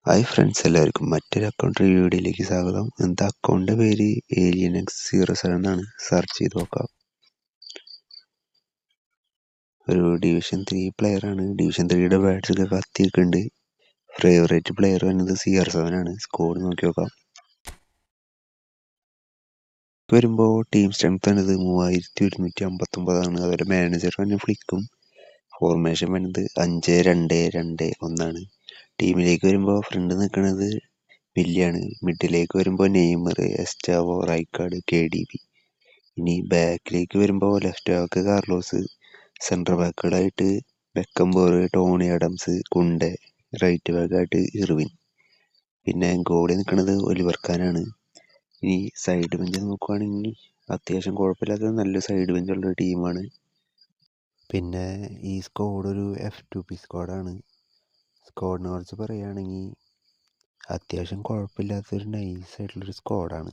Hi friends, എല്ലാവർക്കും മറ്റൊരു account വീഡിയോയിലേക്ക് സ്വാഗതം. എന്താ അക്കൗണ്ടിൻ്റെ പേര് AlienX07 എന്നാണ്. സെർച്ച് ചെയ്ത് നോക്കാം. ഒരു ഡിവിഷൻ 3 പ്ലെയറാണ്. ഡിവിഷൻ 3യുടെ ബാറ്റ്സൊക്കെ കത്തിയൊക്കെയുണ്ട്. ഫേവറേറ്റ് പ്ലെയർ വരുന്നത് CR7 ആണ്. സ്കോഡ് നോക്കി നോക്കാം. വരുമ്പോൾ ടീം സ്ട്രെങ്ത് വരുന്നത് 3159 അതുപോലെ മാനേജർ തന്നെ ഫ്ലിക്കും. ഫോർമേഷൻ വരുന്നത് 5-2-2-1 ടീമിലേക്ക് വരുമ്പോൾ ഫ്രണ്ട് നിൽക്കുന്നത് വില്ലിയാണ്. മിഡിലേക്ക് വരുമ്പോൾ നെയ്മർ, എസ്റ്റാവോ, റൈക്കാർഡ്, KDB. ഇനി ബാക്കിലേക്ക് വരുമ്പോൾ ലെഫ്റ്റ് ബാക്ക് കാർലോസ്, സെൻട്രൽ ബാക്കുകളായിട്ട് Beckenbauer, Tony Adams, Kounde, right ബാക്കായിട്ട് ഇർവിൻ. പിന്നെ ഗോളി നിൽക്കുന്നത് ഒലിവർ ഖാനാണ്. ഇനി സൈഡ് ബെഞ്ച് നോക്കുവാണെങ്കിൽ അത്യാവശ്യം കുഴപ്പമില്ലാത്ത നല്ല സൈഡ് ബെഞ്ചുള്ളൊരു ടീമാണ്. പിന്നെ ഈ സ്ക്വാഡ് ഒരു F2P സ്ക്വാഡാണ്. സ്ക്വാഡിനെ കുറിച്ച് പറയുകയാണെങ്കിൽ അത്യാവശ്യം കുഴപ്പമില്ലാത്തൊരു നൈസായിട്ടുള്ളൊരു സ്ക്വാഡാണ്.